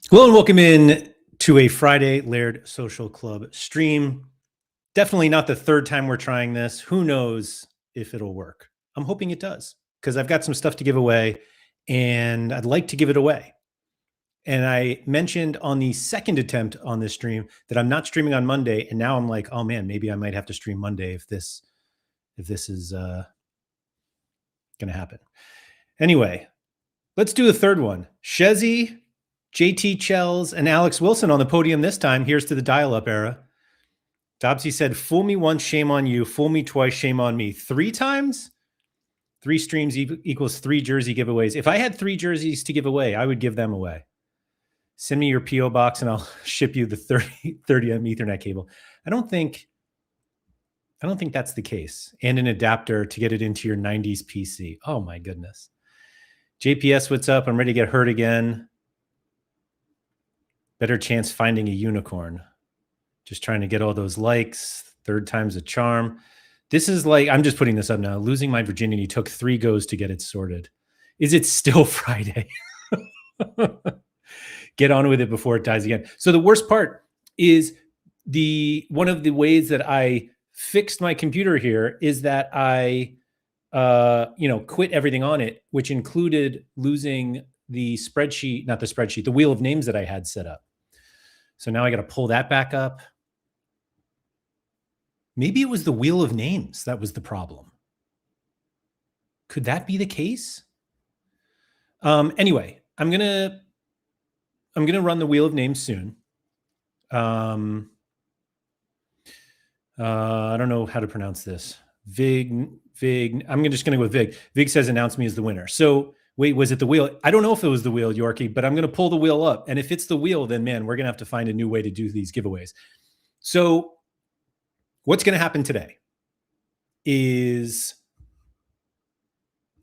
Hello and welcome in to a Friday Laird Social Club stream. Definitely not the third time we're trying this. Who knows if it'll work? I'm hoping it does because I've got some stuff to give away and I'd like to give it away. And I mentioned on the second attempt on this stream that I'm not streaming on Monday, and now I'm like, oh man, maybe I might have to stream Monday if this is going to happen. Anyway, let's do the third one. Shezzy, JT Chells, and Alex Wilson on the podium this time. Here's to the dial-up era. Dobbsy said, fool me once, shame on you. Fool me twice, shame on me. 3 times? 3 streams equals 3 jersey giveaways. If I had 3 jerseys to give away, I would give them away. Send me your P.O. box and I'll ship you the 30M Ethernet cable. I don't think that's the case. And an adapter to get it into your 90s PC. Oh my goodness. JPS, what's up? I'm ready to get hurt again. Better chance finding a unicorn. Just trying to get all those likes. 3rd time's a charm. This is like, I'm just putting this up now. Losing my virginity took 3 goes to get it sorted. Is it still Friday? Get on with it before it dies again. So the worst part is one of the ways that I fixed my computer here is that I quit everything on it, which included losing the wheel of names that I had set up. So now I got to pull that back up. Maybe it was the wheel of names that was the problem. Could that be the case? Anyway, I'm gonna run the wheel of names soon. I don't know how to pronounce this. Vig. I'm just going to go with Vig. Vig says, announce me as the winner. So wait, was it the wheel? I don't know if it was the wheel, Yorkie, but I'm going to pull the wheel up. And if it's the wheel, then man, we're going to have to find a new way to do these giveaways. So what's going to happen today is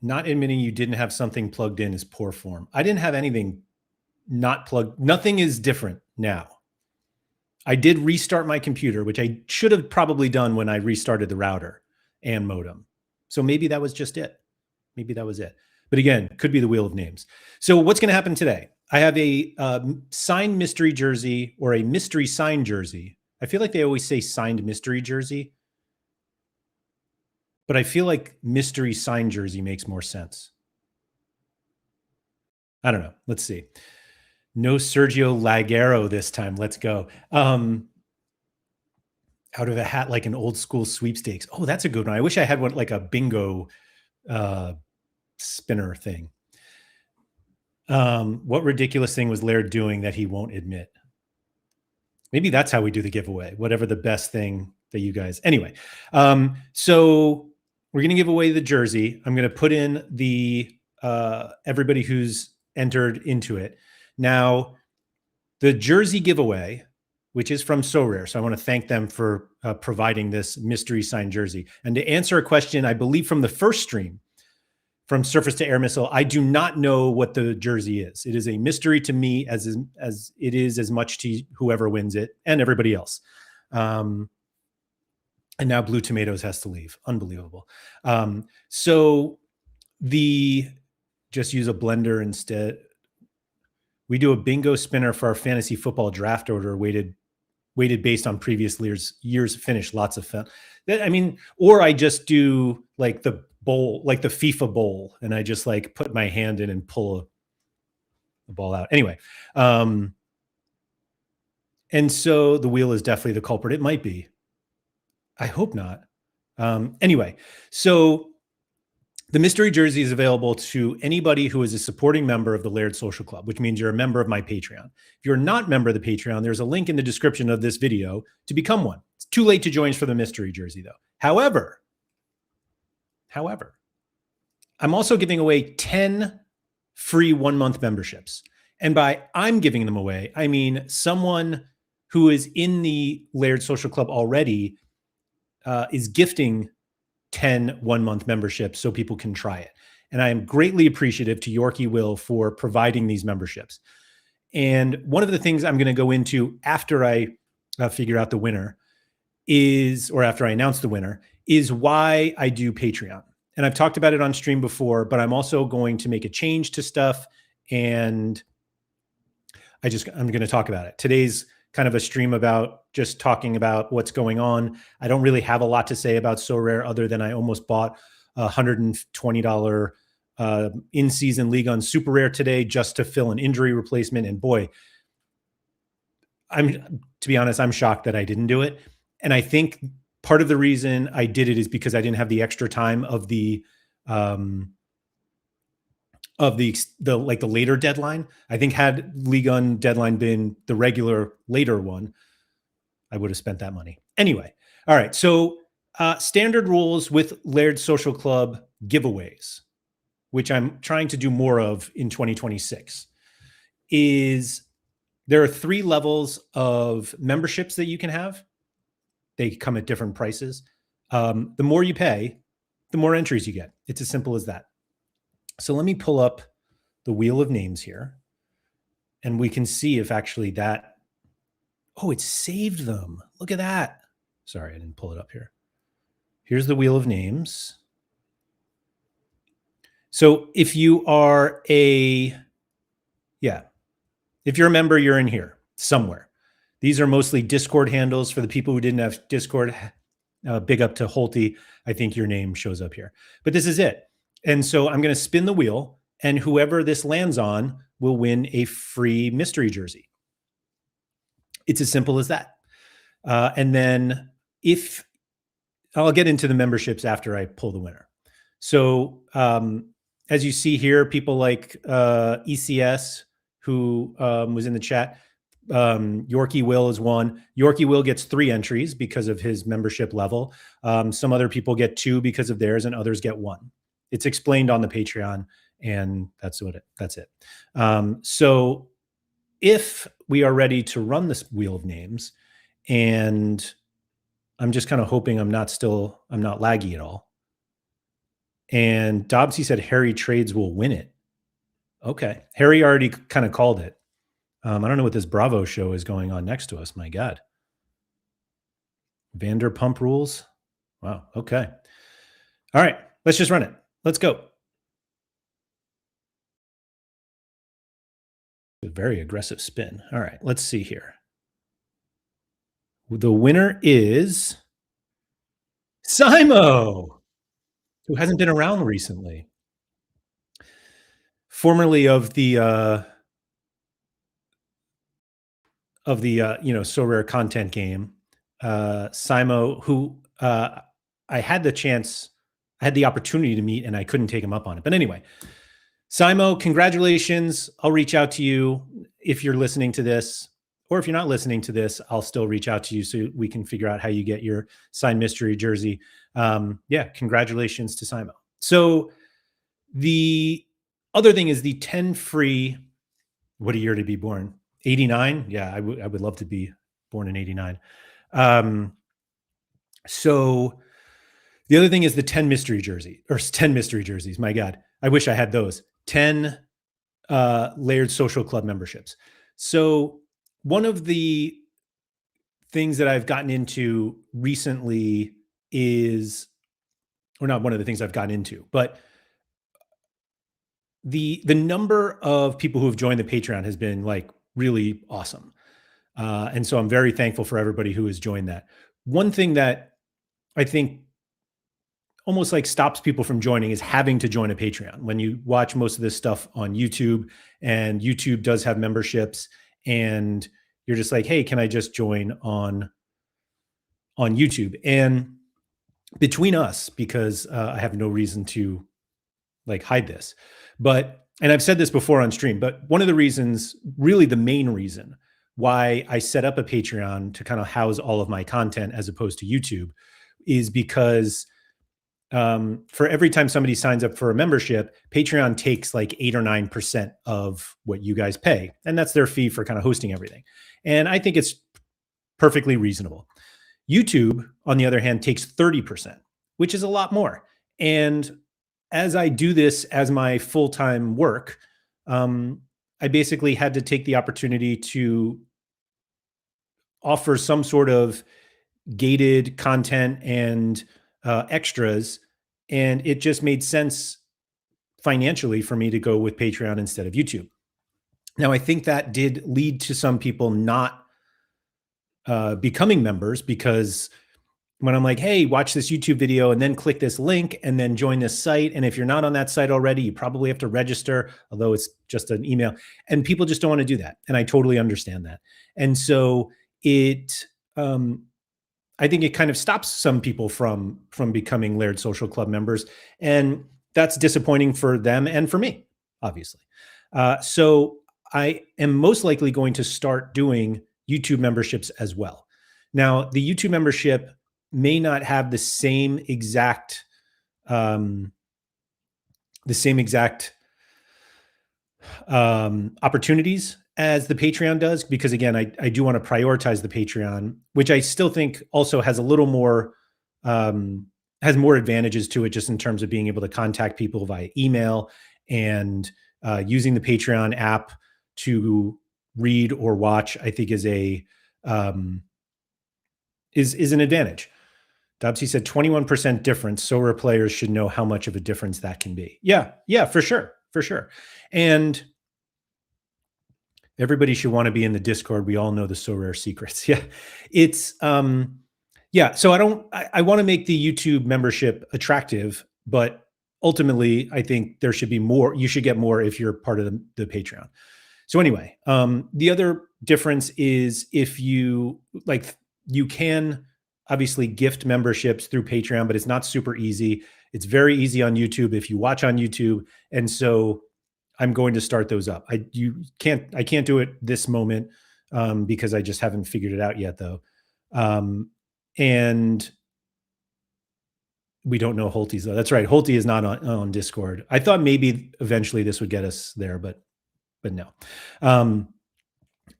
not admitting you didn't have something plugged in is poor form. I didn't have anything not plugged. Nothing is different now. I did restart my computer, which I should have probably done when I restarted the router and modem. So maybe that was just it. Maybe that was it. But again, could be the wheel of names. So what's going to happen today? I have a signed mystery jersey or a mystery signed jersey. I feel like they always say signed mystery jersey, but I feel like mystery signed jersey makes more sense. I don't know. Let's see. No Sergio Lagero this time. Let's go. Out of a hat, like an old school sweepstakes. Oh, that's a good one. I wish I had one like a bingo spinner thing. What ridiculous thing was Laird doing that he won't admit? Maybe that's how we do the giveaway. Whatever the best thing that you guys. Anyway, so we're going to give away the jersey. I'm going to put in the everybody who's entered into it. Now, the jersey giveaway, which is from So Rare. So I want to thank them for providing this mystery signed jersey. And to answer a question, I believe from the first stream, from Surface to Air Missile, I do not know what the jersey is. It is a mystery to me as it is as much to whoever wins it and everybody else. And now Blue Tomatoes has to leave. Unbelievable. So just use a blender instead. We do a bingo spinner for our fantasy football draft order weighted based on previous years finish. Lots of fun. Or I just do like the bowl, like the FIFA bowl, and I just like put my hand in and pull the ball out. Anyway, and so the wheel is definitely the culprit. It might be. I hope not. Anyway, so the mystery jersey is available to anybody who is a supporting member of the Laird Social Club, which means you're a member of my Patreon. If you're not a member of the Patreon, there's a link in the description of this video to become one. It's too late to join for the mystery jersey, though. However, I'm also giving away 10 free 1-month memberships. And by I'm giving them away, I mean someone who is in the Laird Social Club already is gifting 10 1-month memberships so people can try it. And I am greatly appreciative to Yorkie Will for providing these memberships. And one of the things I'm going to go into after I figure out the winner or after I announce the winner, is why I do Patreon. And I've talked about it on stream before, but I'm also going to make a change to stuff. And I'm going to talk about it. Today's kind of a stream about just talking about what's going on. I don't really have a lot to say about So Rare other than I almost bought a $120 in-season League on Super Rare today just to fill an injury replacement. And boy, to be honest, I'm shocked that I didn't do it. And I think part of the reason I did it is because I didn't have the extra time of the later deadline. I think had League on deadline been the regular later one, I would have spent that money. Anyway, all right. So standard rules with Laird Social Club giveaways, which I'm trying to do more of in 2026, is there are 3 levels of memberships that you can have. They come at different prices. The more you pay, the more entries you get. It's as simple as that. So let me pull up the wheel of names here, and we can see if actually that, oh, it saved them. Look at that. Sorry, I didn't pull it up here. Here's the wheel of names. So if you are if you're a member, you're in here somewhere. These are mostly Discord handles for the people who didn't have Discord. Big up to Holty. I think your name shows up here, but this is it. And so I'm going to spin the wheel, and whoever this lands on will win a free mystery jersey. It's as simple as that. And then if I'll get into the memberships after I pull the winner. So as you see here, people like ECS, who was in the chat, Yorkie Will is one. Yorkie Will gets 3 entries because of his membership level. Some other people get 2 because of theirs, and others get 1. It's explained on the Patreon, and that's it. So if we are ready to run this wheel of names, and I'm just kind of hoping I'm not laggy at all. And Dobbsy said Harry Trades will win it. Okay. Harry already kind of called it. I don't know what this Bravo show is going on next to us. My God. Vanderpump Rules. Wow. Okay. All right. Let's just run it. Let's go. A very aggressive spin. All right. Let's see here. The winner is Simo, who hasn't been around recently. Formerly of the So Rare content game, Simo, who I had the opportunity to meet, and I couldn't take him up on it. But anyway, Simo, congratulations. I'll reach out to you if you're listening to this, or if you're not listening to this, I'll still reach out to you so we can figure out how you get your signed mystery jersey. Congratulations to Simo. So the other thing is the 10 free, what a year to be born. 89. Yeah, I would love to be born in 89. So the other thing is the 10 mystery jerseys. My God, I wish I had those 10 Laird Social Club memberships. So one of the things that I've gotten into recently is, or not one of the things I've gotten into, but the number of people who have joined the Patreon has been like really awesome. And so I'm very thankful for everybody who has joined that. One thing that I think almost like stops people from joining is having to join a Patreon. When you watch most of this stuff on YouTube, and YouTube does have memberships, and you're just like, hey, can I just join on YouTube? And between us, because I have no reason to like hide this, and I've said this before on stream, but one of the reasons, really the main reason why I set up a Patreon to kind of house all of my content as opposed to YouTube is because for every time somebody signs up for a membership, Patreon takes like 8 or 9% of what you guys pay. And that's their fee for kind of hosting everything. And I think it's perfectly reasonable. YouTube, on the other hand, takes 30%, which is a lot more. And as I do this as my full-time work, I basically had to take the opportunity to offer some sort of gated content and extras. And it just made sense financially for me to go with Patreon instead of YouTube. Now, I think that did lead to some people not becoming members, because when I'm like, hey, watch this YouTube video and then click this link and then join this site. And if you're not on that site already, you probably have to register, although it's just an email. And people just don't want to do that. And I totally understand that. And so it, I think it kind of stops some people from becoming Laird Social Club members. And that's disappointing for them and for me, obviously. So I am most likely going to start doing YouTube memberships as well. Now, the YouTube membership may not have um, the same exact opportunities as the Patreon does, because again, I do want to prioritize the Patreon, which I still think also has a little more has more advantages to it, just in terms of being able to contact people via email and using the Patreon app to read or watch. I think is a is an advantage. Dobsy said 21% difference. Sorare players should know how much of a difference that can be. Yeah, yeah, for sure, for sure. And everybody should want to be in the Discord. We all know the Sorare secrets. Yeah, it's yeah. So I want to make the YouTube membership attractive, but ultimately, I think there should be more. You should get more if you're part of the Patreon. So anyway, the other difference is if you like, you can obviously gift memberships through Patreon, but it's not super easy. It's very easy on YouTube if you watch on YouTube. And so I'm going to start those up. I can't do it this moment because I just haven't figured it out yet, though. And we don't know Holte's though. That's right. Holte is not on Discord. I thought maybe eventually this would get us there, but no.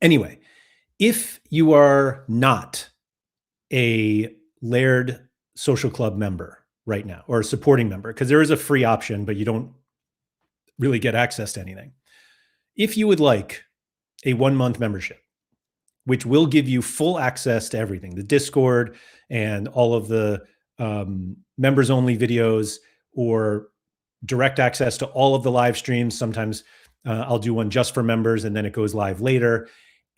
Anyway, if you are not a Laird Social Club member right now, or a supporting member, because there is a free option, but you don't really get access to anything. If you would like a 1-month membership, which will give you full access to everything, the Discord and all of the members only videos, or direct access to all of the live streams. Sometimes I'll do one just for members and then it goes live later.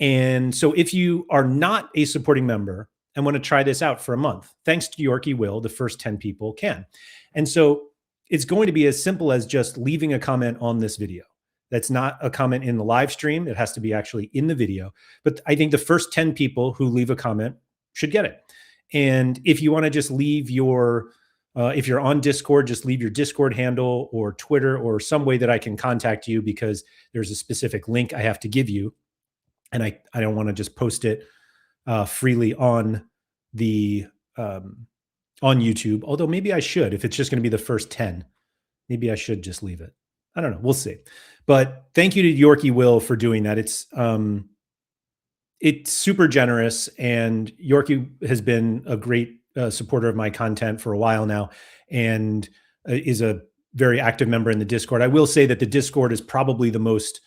And so if you are not a supporting member and want to try this out for a month, thanks to Yorkie Will, the first 10 people can. And so it's going to be as simple as just leaving a comment on this video. That's not a comment in the live stream. It has to be actually in the video. But I think the first 10 people who leave a comment should get it. And if you want to just leave your, if you're on Discord, just leave your Discord handle or Twitter or some way that I can contact you, because there's a specific link I have to give you. And I don't want to just post it freely on the on YouTube. Although maybe I should, if it's just going to be the first 10, maybe I should just leave it. I don't know. We'll see. But thank you to Yorkie Will for doing that. It's super generous, and Yorkie has been a great supporter of my content for a while now, and is a very active member in the Discord. I will say that the Discord is probably the most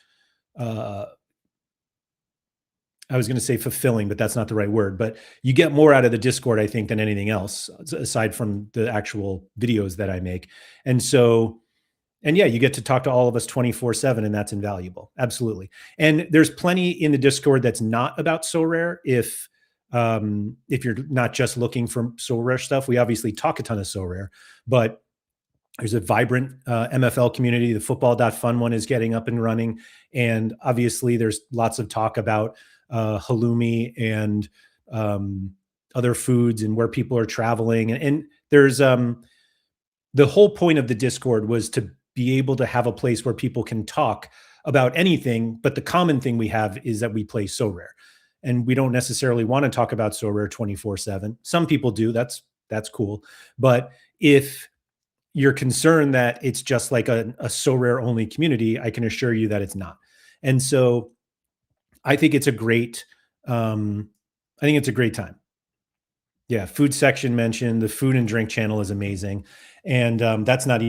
I was going to say fulfilling, but that's not the right word. But you get more out of the Discord, I think, than anything else, aside from the actual videos that I make. And so, and yeah, you get to talk to all of us 24/7, and that's invaluable. Absolutely. And there's plenty in the Discord that's not about Sorare. If you're not just looking for Sorare stuff, we obviously talk a ton of Sorare, but there's a vibrant MFL community. The football.fun one is getting up and running. And obviously there's lots of talk about halloumi and other foods and where people are traveling. And there's the whole point of the Discord was to be able to have a place where people can talk about anything. But the common thing we have is that we play Sorare. And we don't necessarily want to talk about Sorare 24/7. Some people do. That's cool. But if you're concerned that it's just like a Sorare only community, I can assure you that it's not. And so I think it's a great, I think it's a great time. Yeah. Food section mentioned, the food and drink channel is amazing. And that's not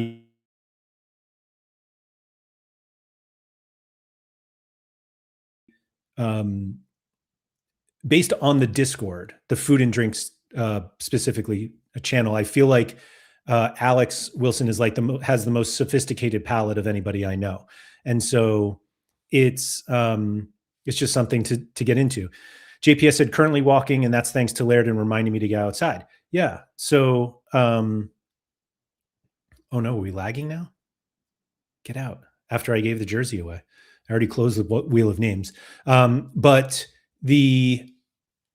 based on the Discord, the food and drinks specifically a channel. I feel like Alex Wilson is like has the most sophisticated palate of anybody I know. And so it's just something to get into. JPS said currently walking, and that's thanks to Laird and reminding me to get outside. Yeah. So, oh no, are we lagging now? Get out. After I gave the jersey away, I already closed the wheel of names. But the,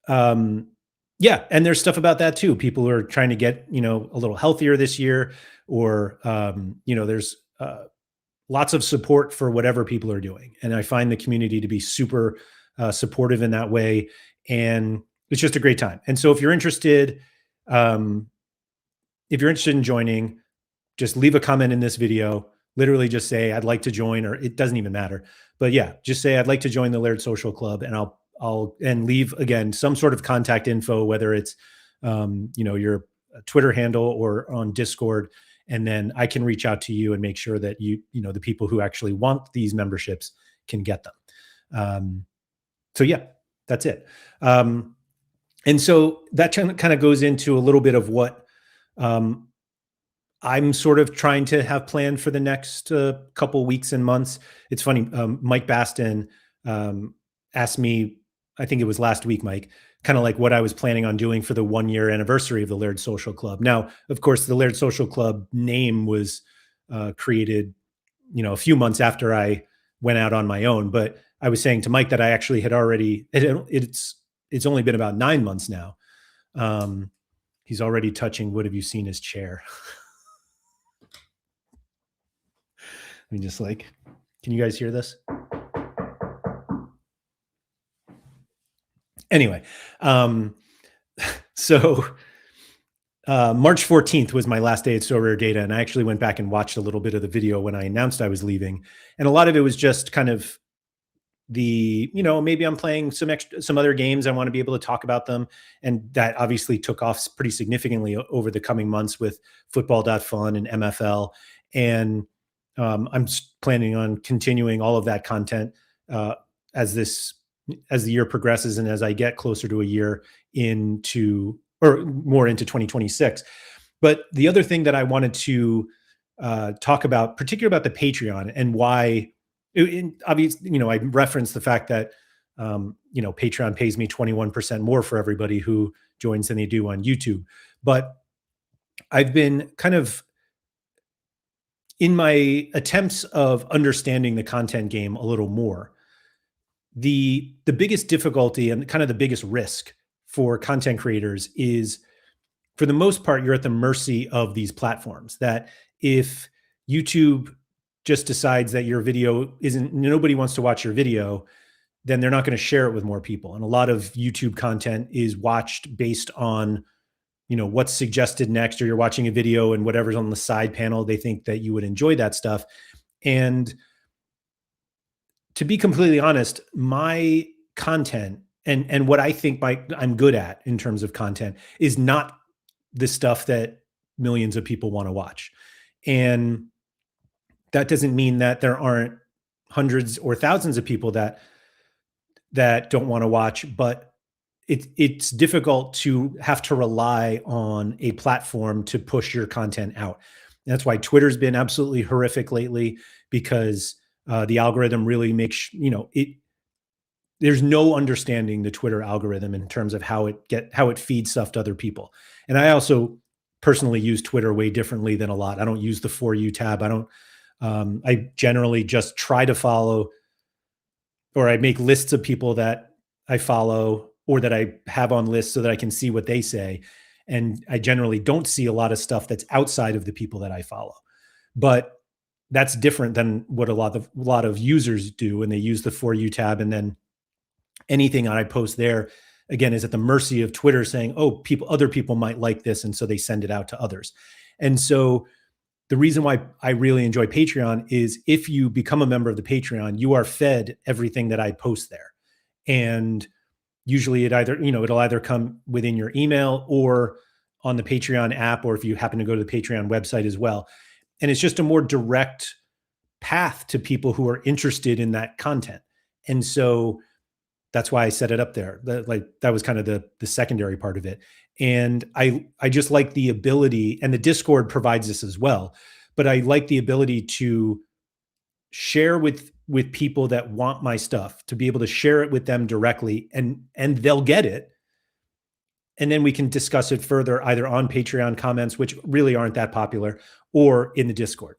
um, yeah, and there's stuff about that too. People who are trying to get, a little healthier this year, or, there's, lots of support for whatever people are doing. And I find the community to be super supportive in that way. And it's just a great time. And so um, if you're interested in joining, just leave a comment in this video. Literally just say, I'd like to join, or it doesn't even matter. But yeah, just say, I'd like to join the Laird Social Club, and and leave again, some sort of contact info, whether it's, your Twitter handle or on Discord. And then I can reach out to you and make sure that the people who actually want these memberships can get them. So yeah, that's it. And so that kind of goes into a little bit of what, I'm sort of trying to have planned for the next couple weeks and months. It's funny. Mike Baston asked me, I think it was last week, Mike, kind of like what I was planning on doing for the 1-year anniversary of the Laird Social Club. Now, of course, the Laird Social Club name was created, a few months after I went out on my own. But I was saying to Mike that I actually had already, it's only been about 9 months now. He's already touching. What have you seen his chair? I mean, just like, can you guys hear this? Anyway, so March 14th was my last day at So Rare Data, and I actually went back and watched a little bit of the video when I announced I was leaving. And a lot of it was just kind of maybe I'm playing some other games. I want to be able to talk about them. And that obviously took off pretty significantly over the coming months with football.fun and MFL. And I'm planning on continuing all of that content as the year progresses, and as I get closer to a year or more into 2026. But the other thing that I wanted to talk about, particularly about the Patreon and why, obviously, I referenced the fact that, Patreon pays me 21% more for everybody who joins than they do on YouTube. But I've been kind of, in my attempts of understanding the content game a little more, the biggest difficulty and kind of the biggest risk for content creators is, for the most part, you're at the mercy of these platforms. That if YouTube just decides that your video nobody wants to watch your video, then they're not going to share it with more people. And a lot of YouTube content is watched based on, what's suggested next, or you're watching a video and whatever's on the side panel, they think that you would enjoy that stuff. And to be completely honest, my content and what I think I'm good at in terms of content is not the stuff that millions of people want to watch. And that doesn't mean that there aren't hundreds or thousands of people that don't want to watch, but it's difficult to have to rely on a platform to push your content out. And that's why Twitter's been absolutely horrific lately, because the algorithm really makes, there's no understanding the Twitter algorithm in terms of how it feeds stuff to other people. And I also personally use Twitter way differently than a lot. I don't use the For You tab. I generally just try to follow, or I make lists of people that I follow or that I have on lists so that I can see what they say. And I generally don't see a lot of stuff that's outside of the people that I follow. But that's different than what a lot of users do, and they use the For You tab, and then anything I post there, again, is at the mercy of Twitter saying, oh, other people might like this, and so they send it out to others. And so the reason why I really enjoy Patreon is, if you become a member of the Patreon, you are fed everything that I post there. And usually it'll either come within your email or on the Patreon app, or if you happen to go to the Patreon website as well. And it's just a more direct path to people who are interested in that content. And so that's why I set it up there. That was kind of the secondary part of it. And I just like the ability, and the Discord provides this as well, but I like the ability to share with people that want my stuff, to be able to share it with them directly, and they'll get it. And then we can discuss it further either on Patreon comments, which really aren't that popular, or in the Discord,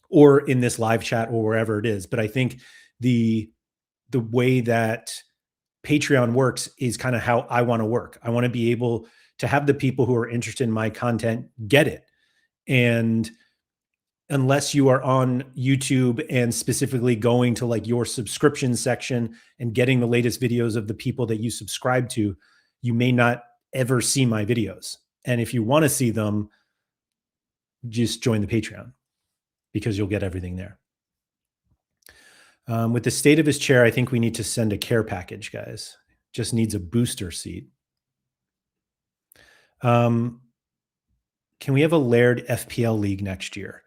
or in this live chat, or wherever it is. But I think the way that Patreon works is kind of how I want to work. I want to be able to have the people who are interested in my content get it. And unless you are on YouTube and specifically going to like your subscription section and getting the latest videos of the people that you subscribe to, you may not ever see my videos. And if you want to see them, just join the Patreon, because you'll get everything there. With the state of his chair, I think we need to send a care package, guys. Just needs a booster seat. Can we have a Laird FPL league next year?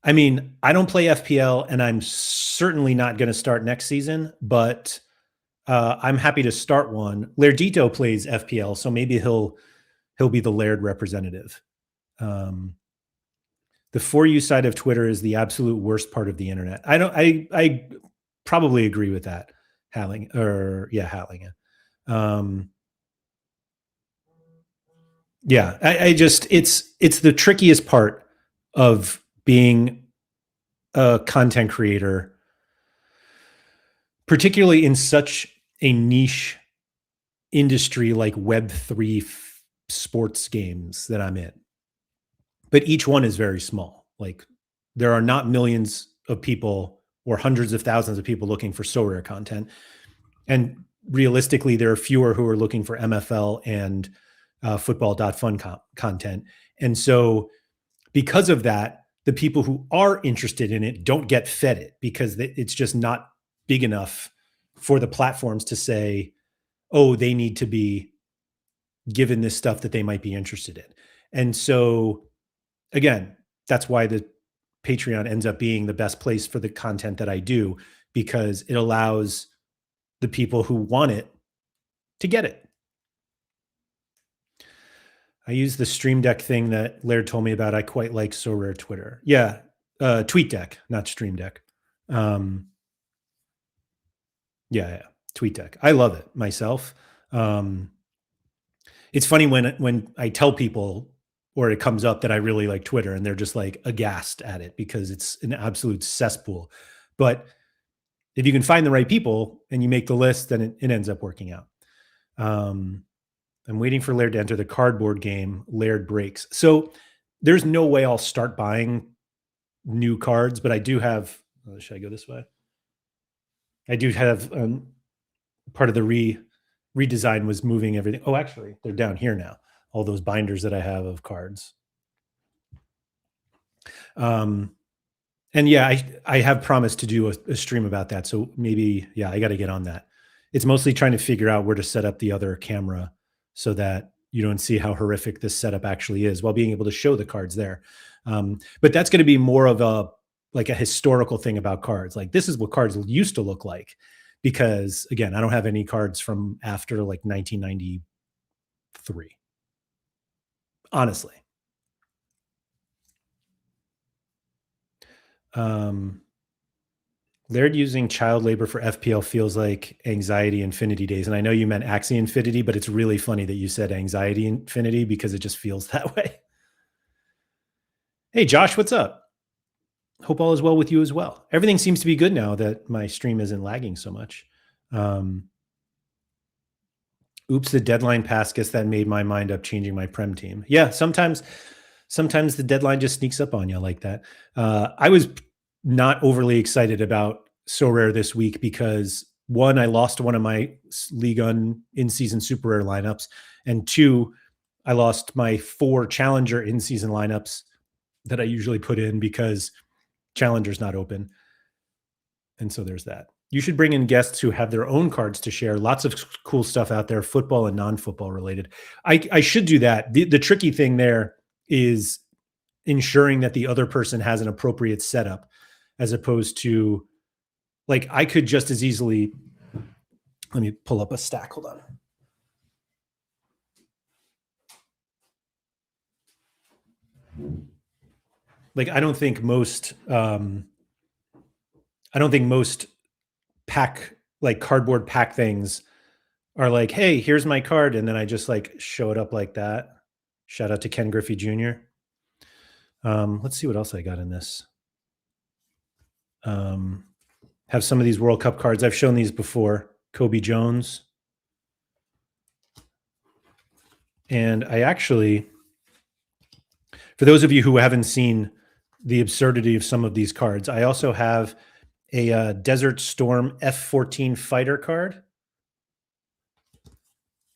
I mean, I don't play FPL, and I'm certainly not going to start next season, but I'm happy to start one. Lairdito plays FPL, so maybe he'll be the Laird representative. The For You side of Twitter is the absolute worst part of the internet. I probably agree with that. Halling. Yeah, I just, it's the trickiest part of being a content creator, particularly in such a niche industry like Web3 sports games that I'm in. But each one is very small. Like, there are not millions of people or hundreds of thousands of people looking for Sorare content. And realistically, there are fewer who are looking for MFL and football.fun content. And so because of that, the people who are interested in it don't get fed it, because it's just not big enough for the platforms to say, oh, they need to be given this stuff that they might be interested in. And so, again, that's why the Patreon ends up being the best place for the content that I do, because it allows the people who want it to get it. I use the Stream Deck thing that Laird told me about. I quite like Sorare Twitter. Yeah, TweetDeck, not Stream Deck. Yeah, TweetDeck. I love it myself. It's funny when I tell people, or it comes up, that I really like Twitter, and they're just like aghast at it because it's an absolute cesspool. But if you can find the right people and you make the list, then it ends up working out. I'm waiting for Laird to enter the cardboard game. Laird breaks. So there's no way I'll start buying new cards, but I do have, should I go this way? I do have part of the redesign was moving everything. Oh, actually, they're down here now. All those binders that I have of cards. And yeah, I have promised to do a stream about that. So maybe, yeah, I got to get on that. It's mostly trying to figure out where to set up the other camera so that you don't see how horrific this setup actually is, while being able to show the cards there. But that's going to be more of a historical thing about cards. Like, this is what cards used to look like, because again, I don't have any cards from after like 1993. Honestly. Laird using child labor for FPL feels like Anxiety Infinity days. And I know you meant Axie Infinity, but it's really funny that you said Anxiety Infinity, because it just feels that way. Hey, Josh, what's up? Hope all is well with you as well. Everything seems to be good now that my stream isn't lagging so much. Oops, the deadline passed. Guess that made my mind up changing my Prem team. Yeah, sometimes the deadline just sneaks up on you like that. I was not overly excited about Sorare this week because, one, I lost one of my League On in-season Super Rare lineups, and two, I lost my 4 Challenger in-season lineups that I usually put in because Challenger's not open. And so there's that. You should bring in guests who have their own cards to share. Lots of cool stuff out there, football and non-football related. I should do that. The tricky thing there is ensuring that the other person has an appropriate setup, as opposed to, like, I could just as easily, let me pull up a stack. Hold on. Like, I don't think most I don't think most cardboard pack things are like, hey, here's my card. And then I just like show it up like that. Shout out to Ken Griffey Jr. Let's see what else I got in this. Have some of these World Cup cards. I've shown these before. Kobe Jones. And I actually, for those of you who haven't seen the absurdity of some of these cards, I also have a Desert Storm F-14 fighter card.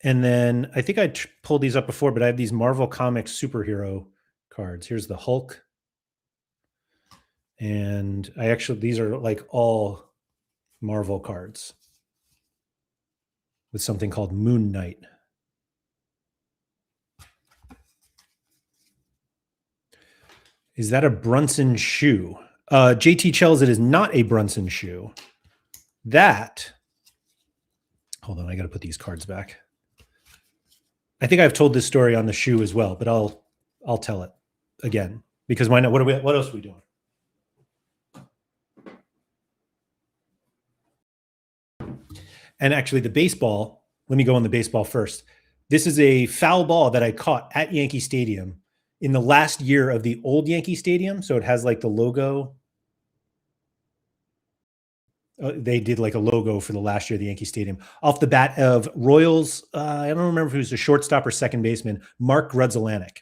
And then I think I pulled these up before, but I have these Marvel Comics superhero cards. Here's the Hulk. And these are like all Marvel cards with something called Moon Knight. Is that a Brunson shoe? JT Chells, it is not a Brunson shoe. That, hold on, I got to put these cards back. I think I've told this story on the shoe as well, but I'll tell it again because why not? What else are we doing? And actually, the baseball. Let me go on the baseball first. This is a foul ball that I caught at Yankee Stadium in the last year of the old Yankee Stadium. So it has like the logo. They did like a logo for the last year of the Yankee Stadium. Off the bat of Royals, I don't remember if he was a shortstop or second baseman, Mark Grudzelanek.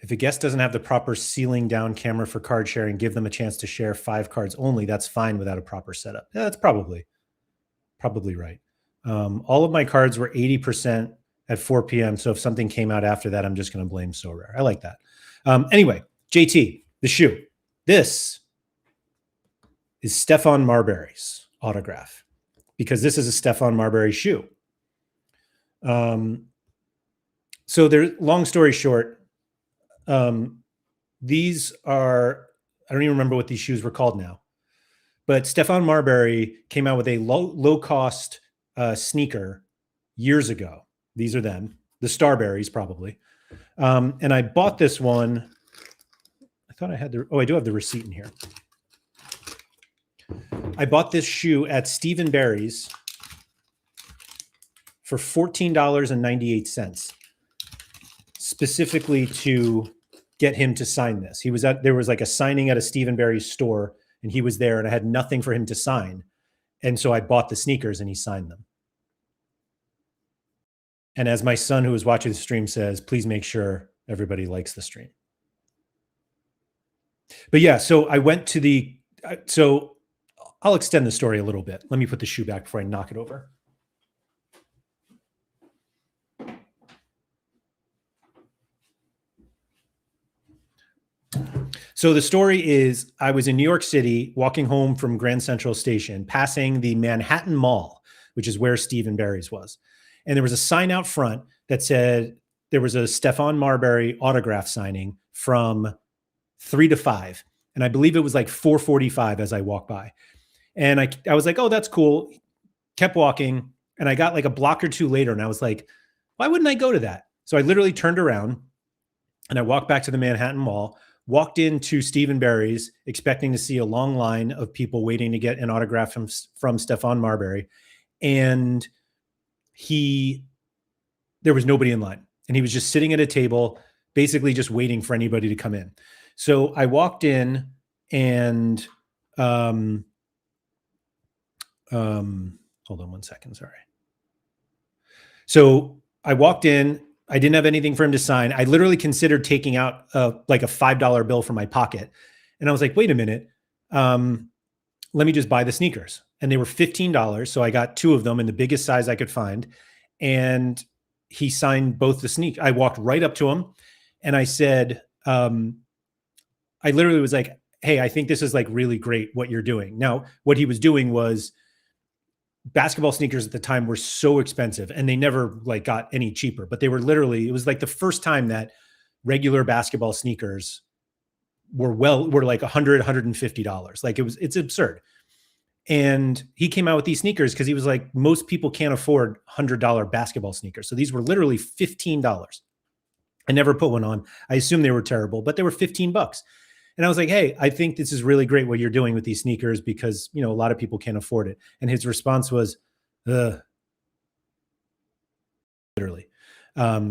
If a guest doesn't have the proper ceiling down camera for card sharing, give them a chance to share 5 cards only. That's fine without a proper setup. Yeah, that's probably right. All of my cards were 80% at 4 p.m. So if something came out after that, I'm just going to blame So Rare. I like that. Anyway, JT, the shoe. This is Stephon Marbury's autograph because this is a Stephon Marbury shoe. So long story short, these are, I don't even remember what these shoes were called now, but Stephon Marbury came out with a low cost sneaker years ago. These are them, the Starberries probably. And I bought this one. I thought I had I do have the receipt in here. I bought this shoe at Steve & Barry's for $14.98, specifically to get him to sign this. There was like a signing at a Steve & Barry's store, and he was there, and I had nothing for him to sign. And so I bought the sneakers, and he signed them. And as my son, who was watching the stream, says, please make sure everybody likes the stream. But yeah, so I went to so I'll extend the story a little bit. Let me put the shoe back before I knock it over. So the story is, I was in New York City walking home from Grand Central Station, passing the Manhattan Mall, which is where Steve & Barry's was. And there was a sign out front that said there was a Stephon Marbury autograph signing from 3 to 5. And I believe it was like 4:45 as I walked by. And I was like, oh, that's cool. Kept walking. And I got like a block or two later, and I was like, why wouldn't I go to that? So I literally turned around and I walked back to the Manhattan Mall, walked into Steve & Barry's, expecting to see a long line of people waiting to get an autograph from Stephon Marbury. And there was nobody in line. And he was just sitting at a table, basically just waiting for anybody to come in. So I walked in and hold on one second. Sorry. So I walked in. I didn't have anything for him to sign. I literally considered taking out like a $5 bill from my pocket. And I was like, wait a minute. Let me just buy the sneakers. And they were $15. So I got 2 of them in the biggest size I could find. And he signed both the sneakers. I walked right up to him and I said, I literally was like, hey, I think this is like really great what you're doing. Now, what he was doing was, basketball sneakers at the time were so expensive, and they never like got any cheaper, but they were literally, it was like the first time that regular basketball sneakers were like $100, $150. Like it's absurd. And he came out with these sneakers because he was like, most people can't afford $100 basketball sneakers. So these were literally $15. I never put one on. I assumed they were terrible, but they were $15. And I was like, "Hey, I think this is really great what you're doing with these sneakers because, a lot of people can't afford it." And his response was, "Ugh," literally.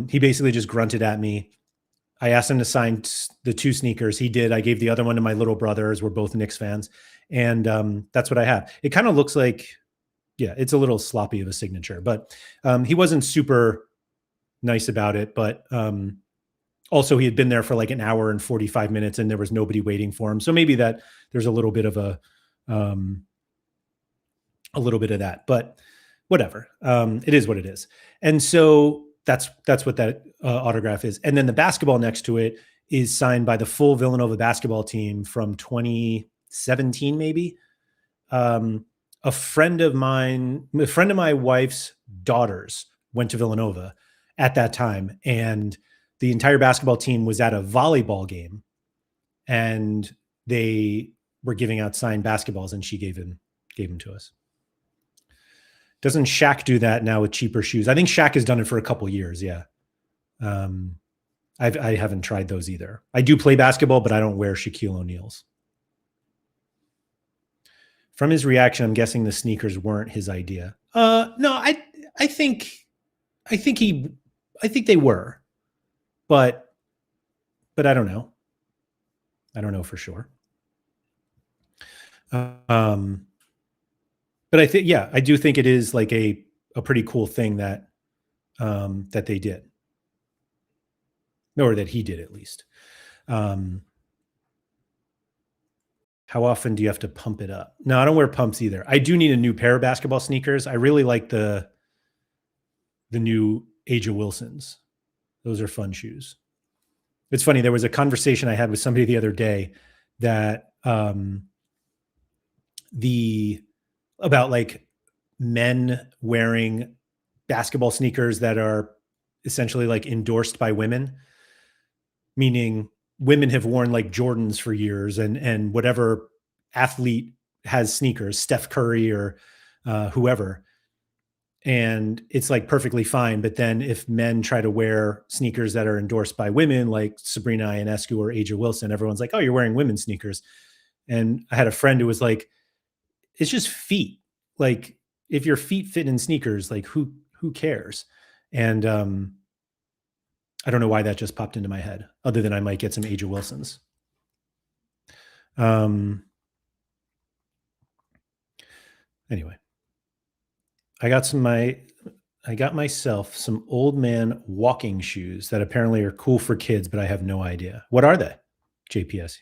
He basically just grunted at me. I asked him to sign the two sneakers. He did. I gave the other one to my little brothers. We're both Knicks fans, and that's what I have. It kind of looks like, yeah, it's a little sloppy of a signature, but he wasn't super nice about it. But also, he had been there for like an hour and 45 minutes, and there was nobody waiting for him. So maybe that there's um, a little bit of that, but whatever. It is what it is. And so that's what that autograph is. And then the basketball next to it is signed by the full Villanova basketball team from 2017, maybe. Um, a friend of mine, a friend of my wife's daughters went to Villanova at that time, and the entire basketball team was at a volleyball game, and they were giving out signed basketballs, and she gave them to us. Doesn't Shaq do that now with cheaper shoes? I think Shaq has done it for a couple years. Yeah. Um, I haven't tried those either. I do play basketball, but I don't wear Shaquille O'Neal's. From his reaction, I'm guessing the sneakers weren't his idea. No, I think I think he I think they were, but I don't know. I don't know for sure. Um, but I think, yeah, I do think it is like a pretty cool thing that they did, or that he did at least. Um, how often do you have to pump it up? No, I don't wear pumps either. I do need a new pair of basketball sneakers. I really like the new Aja Wilsons. Those are fun shoes. It's funny. There was a conversation I had with somebody the other day that the about like men wearing basketball sneakers that are essentially like endorsed by women, meaning women have worn like Jordans for years, and whatever athlete has sneakers, Steph Curry or whoever, and it's like perfectly fine. But then if men try to wear sneakers that are endorsed by women, like Sabrina Ionescu or Aja Wilson, everyone's like, "Oh, you're wearing women's sneakers." And I had a friend who was like, "It's just feet. Like, if your feet fit in sneakers, like who cares?" And I don't know why that just popped into my head, other than I might get some Aja Wilsons. Um, anyway, I got I got myself some old man walking shoes that apparently are cool for kids, but I have no idea. What are they? JPS.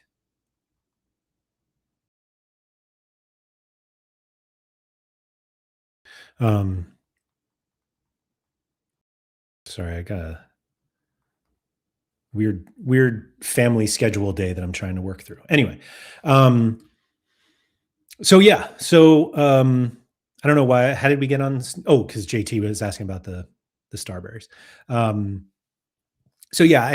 Um, sorry, I got a weird family schedule day that I'm trying to work through. Anyway, um, so yeah, so I don't know why. How did we get on? Oh, because JT was asking about the Starberries. Um, so yeah,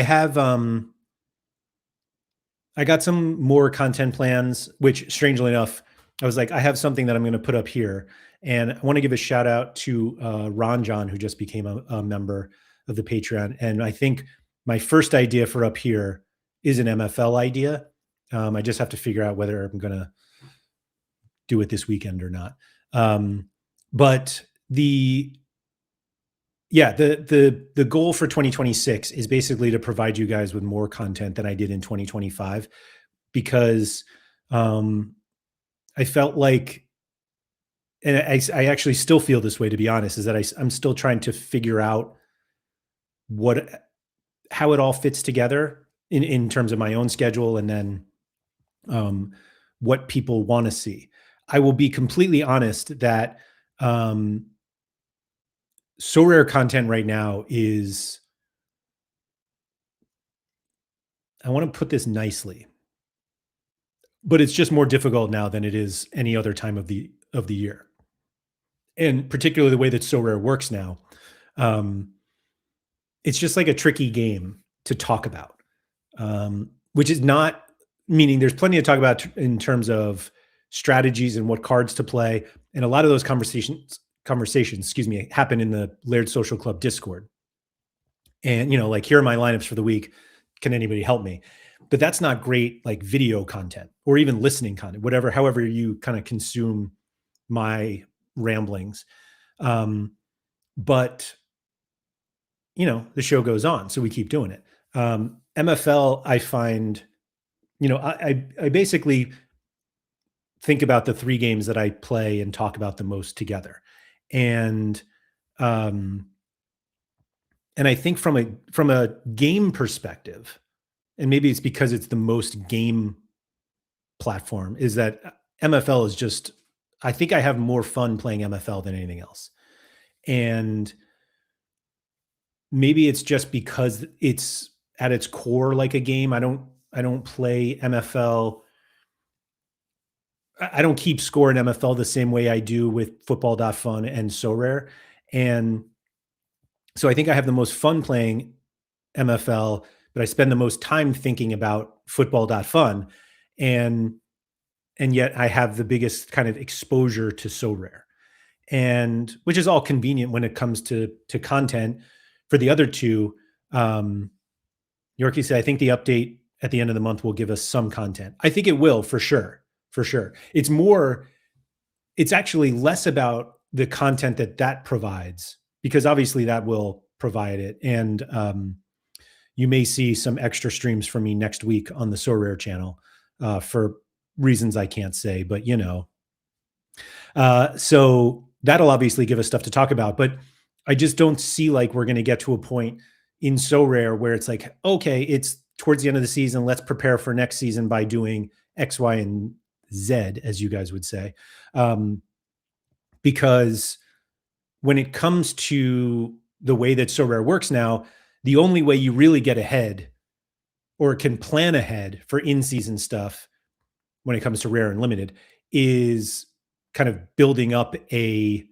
I got some more content plans, which strangely enough, I was like, I have something that I'm going to put up here. And I want to give a shout out to Ron John, who just became a member of the Patreon. And I think my first idea for up here is an MFL idea. I just have to figure out whether I'm going to do it this weekend or not. But the goal for 2026 is basically to provide you guys with more content than I did in 2025, because I felt like, and I actually still feel this way, to be honest, is that I'm still trying to figure out how it all fits together in terms of my own schedule, and then um, what people want to see. I will be completely honest that um, So Rare content right now is, I want to put this nicely, but it's just more difficult now than it is any other time of the year. And particularly the way that So Rare works now, um, it's just like a tricky game to talk about, which is not, meaning there's plenty to talk about in terms of strategies and what cards to play, and a lot of those conversations, excuse me, happen in the Laird Social Club Discord. and like, here are my lineups for the week. Can anybody help me? But that's not great, like video content or even listening content, whatever, however you kind of consume my ramblings. But the show goes on, so we keep doing it. MFL, I find, I basically think about the 3 games that I play and talk about the most together. And um and I think from a game perspective, and maybe it's because it's the most game platform, is that MFL is just, I think I have more fun playing MFL than anything else. And maybe it's just because it's at its core like a game. I don't play MFL. I don't keep score in MFL the same way I do with football.fun and So Rare. And so I think I have the most fun playing MFL, but I spend the most time thinking about football.fun. And and yet I have the biggest kind of exposure to So Rare. And which is all convenient when it comes to content. For the other two, Yorkie said, I think the update at the end of the month will give us some content. I think it will, for sure. For sure. It's actually less about the content that provides, because obviously that will provide it. And you may see some extra streams from me next week on the So Rare channel for reasons I can't say, but so that'll obviously give us stuff to talk about. But I just don't see like we're going to get to a point in So Rare where it's like, okay, it's towards the end of the season. Let's prepare for next season by doing X, Y, and Z, as you guys would say. Because when it comes to the way that So Rare works now, the only way you really get ahead or can plan ahead for in-season stuff when it comes to Rare and Limited is kind of building up a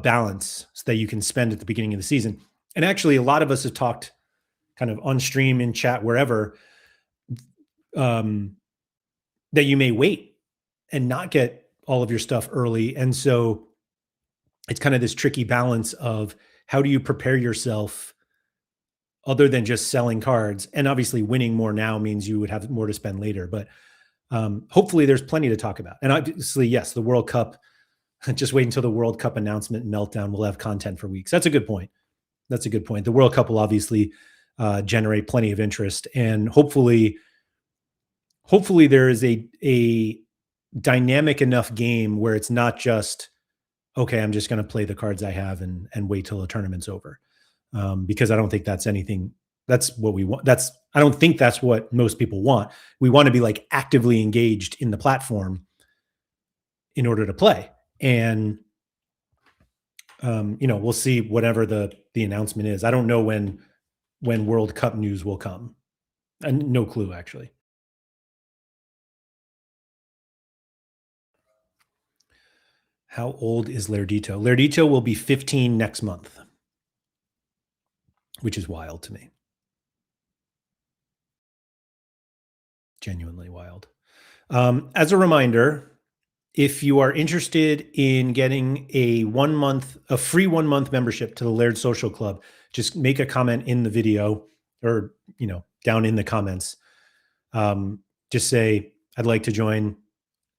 balance so that you can spend at the beginning of the season. And actually, a lot of us have talked kind of on stream, in chat, wherever, that you may wait and not get all of your stuff early. And so it's kind of this tricky balance of how do you prepare yourself other than just selling cards? And obviously winning more now means you would have more to spend later, but hopefully there's plenty to talk about. And obviously, yes, the World Cup, just wait until the World Cup announcement and meltdown. We'll have content for weeks. That's a good point. That's a good point. The World Cup will obviously generate plenty of interest, and hopefully there is a dynamic enough game where it's not just, okay, I'm just going to play the cards I have and wait till the tournament's over. Because I don't think that's anything. That's what we want. I don't think that's what most people want. We want to be like actively engaged in the platform in order to play. And we'll see whatever the announcement is. I don't know when World Cup news will come. And no clue, actually. How old is Lairdito? Lairdito will be 15 next month, which is wild to me. Genuinely wild. As a reminder, if you are interested in getting a free 1 month membership to the Laird Social Club, just make a comment in the video or, down in the comments. Just say, I'd like to join,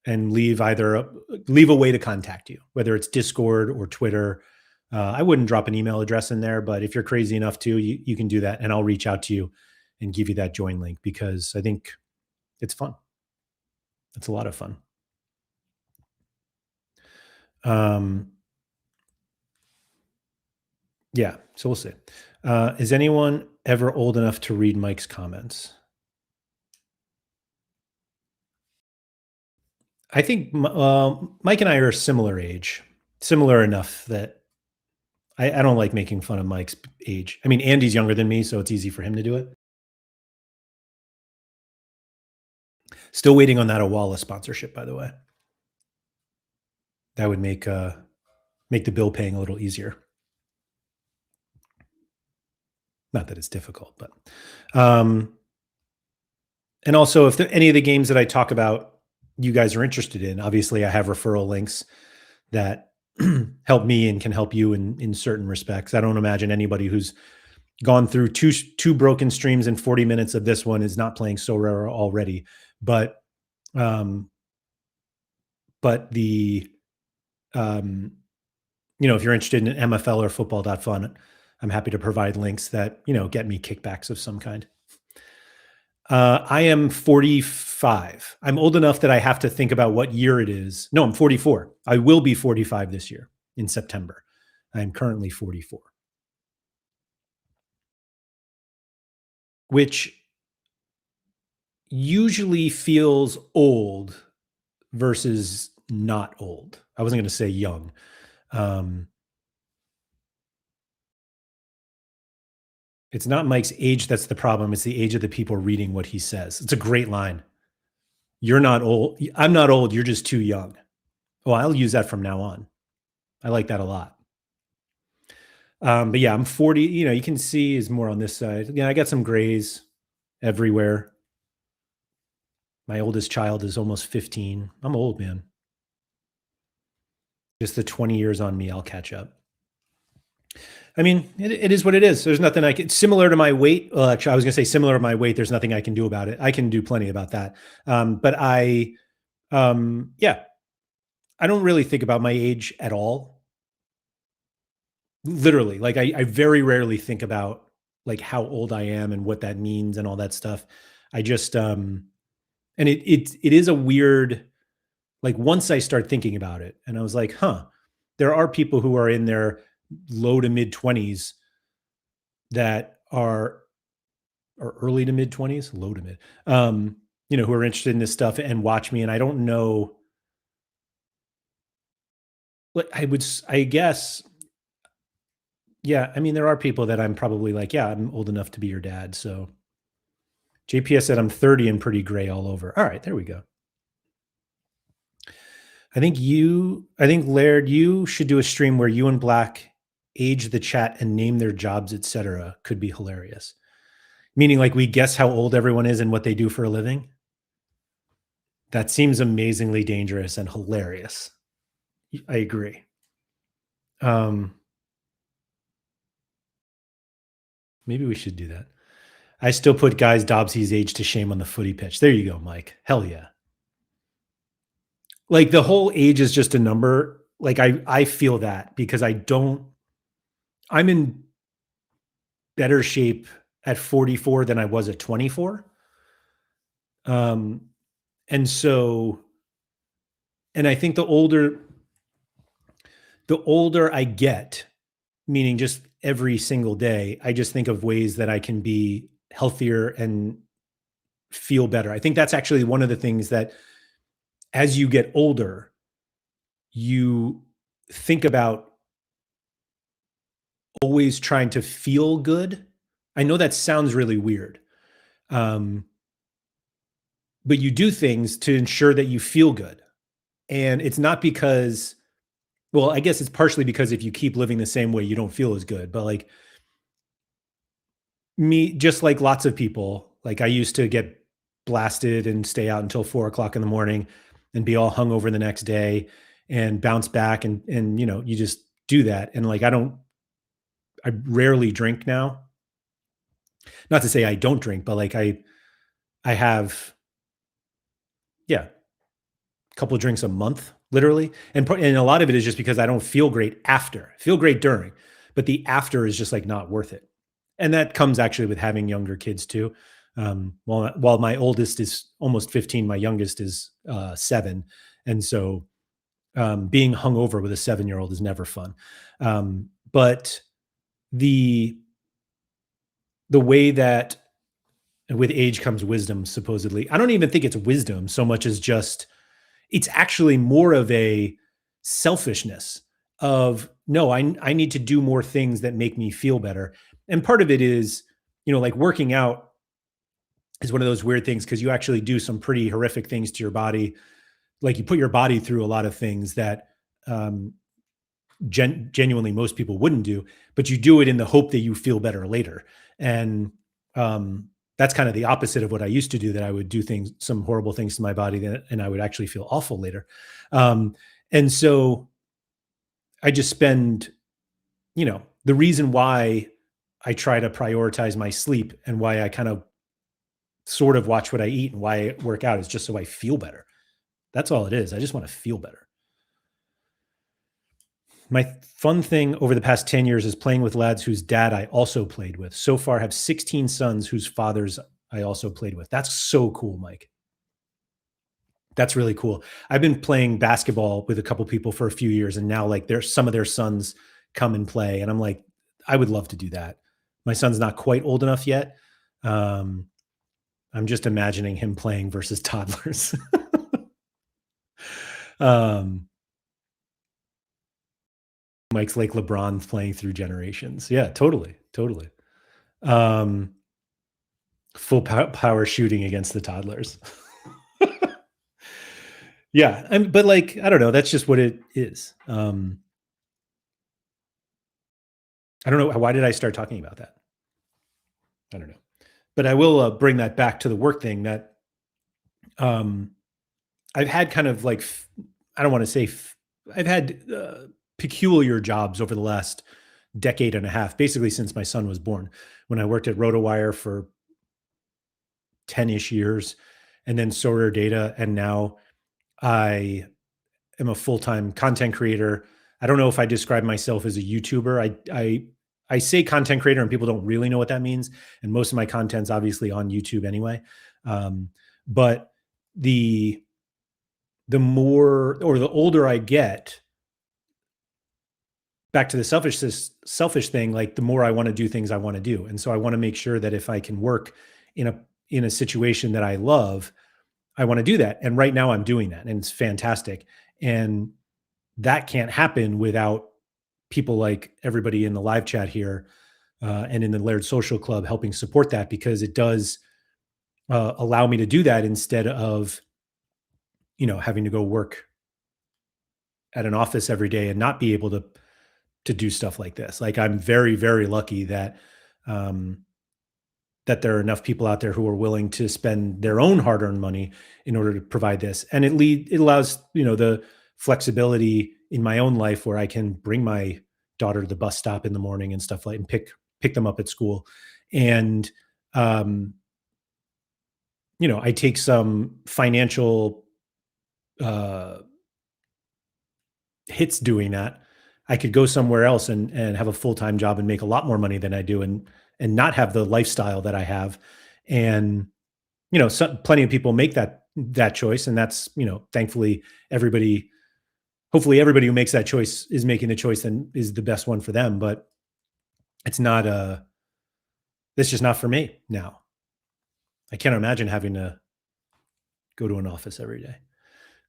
and leave a way to contact you, whether it's Discord or Twitter. I wouldn't drop an email address in there, but if you're crazy enough to, you can do that, and I'll reach out to you and give you that join link, because I think it's fun. It's a lot of fun. Yeah, so we'll see. Is anyone ever old enough to read Mike's comments? I think Mike and I are a similar age, similar enough that I don't like making fun of Mike's age. I mean, Andy's younger than me, so it's easy for him to do it. Still waiting on that Awala sponsorship, by the way. That would make the bill paying a little easier. Not that it's difficult, but and also, if any of the games that I talk about you guys are interested in, obviously I have referral links that help me and can help you in certain respects. I don't imagine anybody who's Gone through two broken streams and 40 minutes of this one is not playing so rare already. But um, but the um, if you're interested in MFL or football.fun, I'm happy to provide links that get me kickbacks of some kind. I am 45. I'm old enough that I have to think about what year it is. No, I'm 44. I will be 45 this year in September. I'm currently 44, which usually feels old versus not old. I wasn't going to say young. Um, it's not Mike's age that's the problem. It's the age of the people reading what he says. It's a great line. You're not old. I'm not old. You're just too young. Well, I'll use that from now on. I like that a lot. But yeah, I'm 40. You can see is more on this side. Yeah, I got some grays everywhere. My oldest child is almost 15. I'm old, man. Just the 20 years on me, I'll catch up. I mean, it is what it is. There's nothing I can, similar to my weight. Well, actually, I was going to say similar to my weight. There's nothing I can do about it. I can do plenty about that. Yeah, I don't really think about my age at all. Literally, like I very rarely think about like how old I am and what that means and all that stuff. I just, and it is a weird, like once I start thinking about it and I was like, huh, there are people who are in their low to mid 20s that are or early to mid 20s, low to mid, who are interested in this stuff and watch me. And I don't know, like I guess, yeah. I mean, there are people that I'm probably like, yeah, I'm old enough to be your dad. So JPS said I'm 30 and pretty gray all over. All right, there we go. I think Laird, you should do a stream where you and Black age the chat and name their jobs, etc. Could be hilarious. Meaning like we guess how old everyone is and what they do for a living. That seems amazingly dangerous and hilarious. I agree. Maybe we should do that. I still put guys Dobbsy's age to shame on the footy pitch. There you go, Mike. Hell yeah. Like the whole age is just a number. Like I feel that because I'm in better shape at 44 than I was at 24. And so, and I think the older I get, meaning just every single day, I just think of ways that I can be healthier and feel better. I think that's actually one of the things that as you get older, you think about always trying to feel good. I know that sounds really weird. But you do things to ensure that you feel good. And it's not because, well, I guess it's partially because if you keep living the same way, you don't feel as good. But like me, just like lots of people, like I used to get blasted and stay out until 4 o'clock in the morning and be all hungover the next day and bounce back. And, you just do that. And like, I rarely drink now. Not to say I don't drink, but like I have, yeah, a couple of drinks a month, literally. And a lot of it is just because I don't feel great after. I feel great during, but the after is just like not worth it. And that comes actually with having younger kids too. While my oldest is almost 15, my youngest is 7, and so being hungover with a 7-year-old is never fun. But the way that with age comes wisdom, supposedly, I don't even think it's wisdom so much as just it's actually more of a selfishness of no, I need to do more things that make me feel better. And part of it is, like working out is one of those weird things because you actually do some pretty horrific things to your body. Like you put your body through a lot of things that genuinely most people wouldn't do, but you do it in the hope that you feel better later. And that's kind of the opposite of what I used to do, that I would do some horrible things to my body and I would actually feel awful later. And so I just spend, the reason why I try to prioritize my sleep and why I kind of sort of watch what I eat and why I work out is just so I feel better. That's all it is. I just want to feel better. My fun thing over the past 10 years is playing with lads whose dad I also played with. So far, have 16 sons whose fathers I also played with. That's so cool, Mike. That's really cool. I've been playing basketball with a couple people for a few years, and now like there's some of their sons come and play, and I'm like, I would love to do that. My son's not quite old enough yet. Um, I'm just imagining him playing versus toddlers. um, Mike's like LeBron playing through generations. Yeah, totally, totally. Um, full power shooting against the toddlers. Yeah, but like I don't know. That's just what it is. I don't know why did I start talking about that. I don't know, but I will bring that back to the work thing. That um, I've had kind of like I don't want to say I've had peculiar jobs over the last decade and a half, basically since my son was born. When I worked at RotoWire for 10-ish years, and then Sorare Data, and now I am a full-time content creator. I don't know if I describe myself as a YouTuber. I say content creator and people don't really know what that means. And most of my content's obviously on YouTube anyway. But the more or the older I get, back to the selfish thing, like the more I want to do things I want to do. And so I want to make sure that if I can work in a situation that I love, I want to do that. And right now I'm doing that and it's fantastic. And that can't happen without people like everybody in the live chat here and in the Laird Social Club helping support that, because it does allow me to do that instead of, having to go work at an office every day and not be able to do stuff like this. Like I'm very, very lucky that um, that there are enough people out there who are willing to spend their own hard-earned money in order to provide this. And it allows, the flexibility in my own life where I can bring my daughter to the bus stop in the morning and stuff like and pick them up at school. And um, I take some financial uh hits doing that. I could go somewhere else and have a full-time job and make a lot more money than I do and not have the lifestyle that I have. And plenty of people make that choice, and that's thankfully everybody. Hopefully, everybody who makes that choice is making the choice and is the best one for them. But it's not It's just not for me now. I can't imagine having to go to an office every day.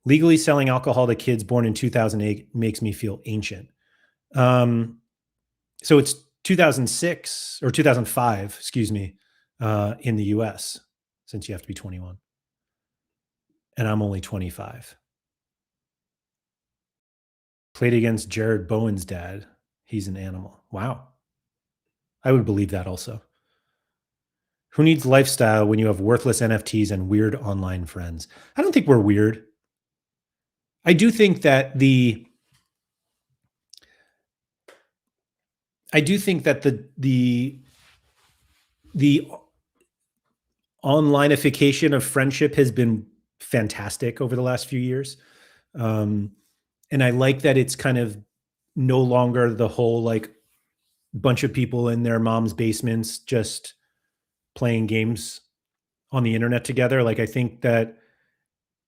Legally selling alcohol to kids born in 2008 makes me feel ancient. Um, so it's 2006 or 2005, excuse me, in the US, since you have to be 21. And I'm only 25. Played against Jared Bowen's dad. He's an animal. Wow. I would believe that also. Who needs lifestyle when you have worthless NFTs and weird online friends? I don't think we're weird. I do think that the onlineification of friendship has been fantastic over the last few years. Um, and I like that it's kind of no longer the whole like bunch of people in their mom's basements just playing games on the internet together. Like I think that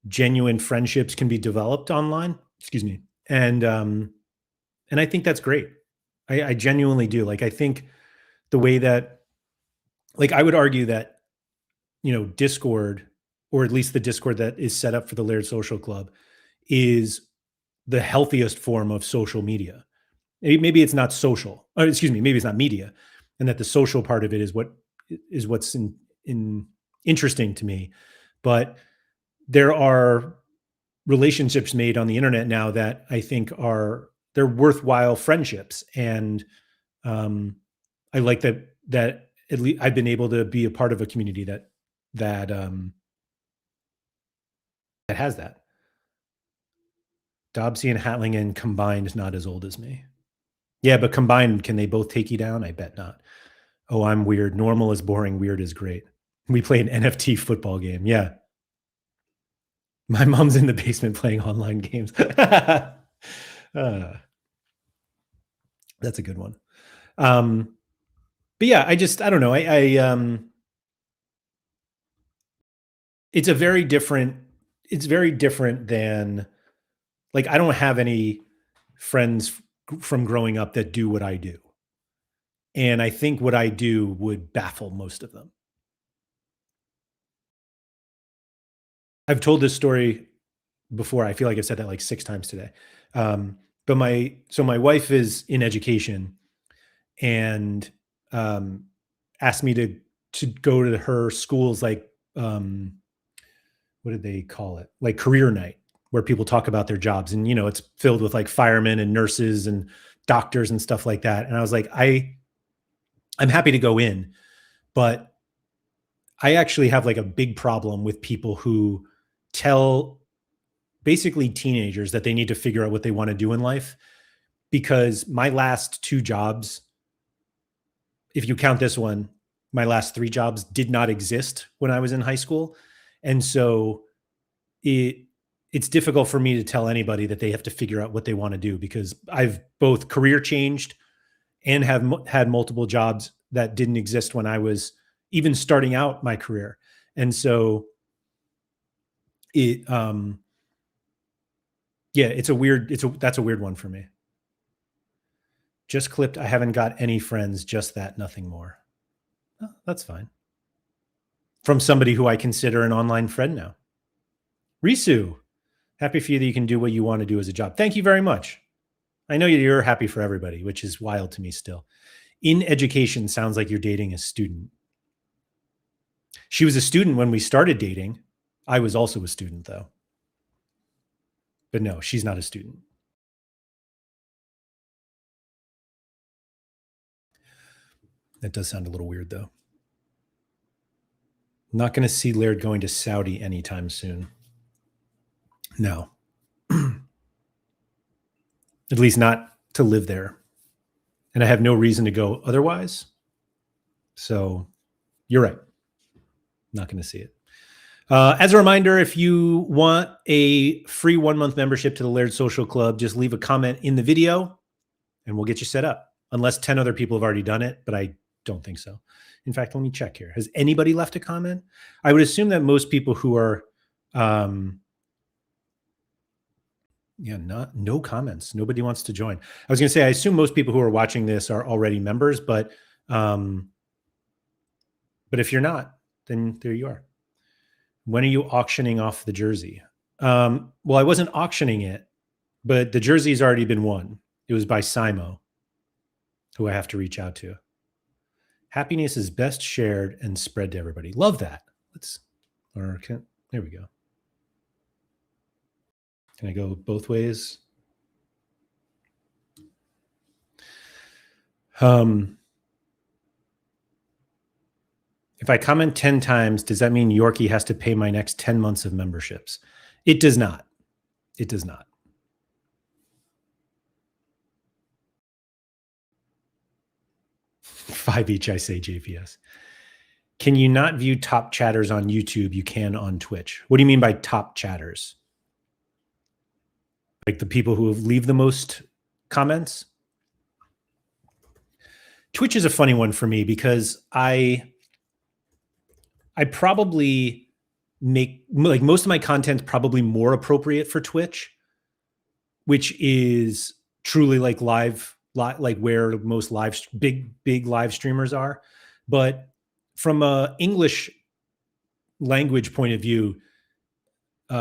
genuine friendships can be developed online. Excuse me. And I think that's great. I genuinely do. Like I think the way that like I would argue that Discord, or at least the Discord that is set up for the Laird Social Club, is the healthiest form of social media. Maybe it's not social. Or excuse me, maybe it's not media, and that the social part of it is what's in interesting to me. But there are relationships made on the internet now that I think they're worthwhile friendships, and I like that at least I've been able to be a part of a community that that has that. Dobbsy and Hatlingen combined is not as old as me. Yeah, but combined, can they both take you down? I bet not. Oh, I'm weird. Normal is boring. Weird is great. We play an NFT football game. Yeah. My mom's in the basement playing online games. Uh, that's a good one. But yeah, I don't know. It's a very different, it's very different than, like, I don't have any friends from growing up that do what I do. And I think what I do would baffle most of them. I've told this story before. I feel like I've said that like 6 times today. But my wife is in education and asked me to go to her school's like what did they call it? Like career night where people talk about their jobs, and it's filled with like firemen and nurses and doctors and stuff like that. And I was like, I'm happy to go in, but I actually have like a big problem with people who tell basically teenagers that they need to figure out what they want to do in life, because my last 2 jobs, if you count this one, my last 3 jobs did not exist when I was in high school. And so it it's difficult for me to tell anybody that they have to figure out what they want to do, because I've both career changed and have had multiple jobs that didn't exist when I was even starting out my career. And so it yeah, that's a weird one for me. Just clipped. I haven't got any friends, just that, nothing more. Oh, that's fine. From somebody who I consider an online friend now. Risu, happy for you that you can do what you want to do as a job. Thank you very much. I know you're happy for everybody, which is wild to me still. In education sounds like you're dating a student. She was a student when we started dating. I was also a student, though. But no, she's not a student. That does sound a little weird, though. Not going to see Laird going to Saudi anytime soon. No. At least not to live there. And I have no reason to go otherwise. So you're right. Not going to see it. As a reminder, if you want a free 1-month membership to the Laird Social Club, just leave a comment in the video and we'll get you set up. Unless 10 other people have already done it, but I don't think so. In fact, let me check here. Has anybody left a comment? I would assume that most people who are, no comments. Nobody wants to join. I was going to say, I assume most people who are watching this are already members, but if you're not, then there you are. When are you auctioning off the jersey? Well, I wasn't auctioning it, but the jersey's already been won. It was by Simo, who I have to reach out to. Happiness is best shared and spread to everybody. Love that. There we go. Can I go both ways? If I comment 10 times, does that mean Yorkie has to pay my next 10 months of memberships? It does not. It does not. Five each, I say, JPS. Can you not view top chatters on YouTube? You can on Twitch. What do you mean by top chatters? Like the people who leave the most comments? Twitch is a funny one for me because I probably make, like, most of my content probably more appropriate for Twitch, which is truly like like where most big live streamers are. But from a English language point of view,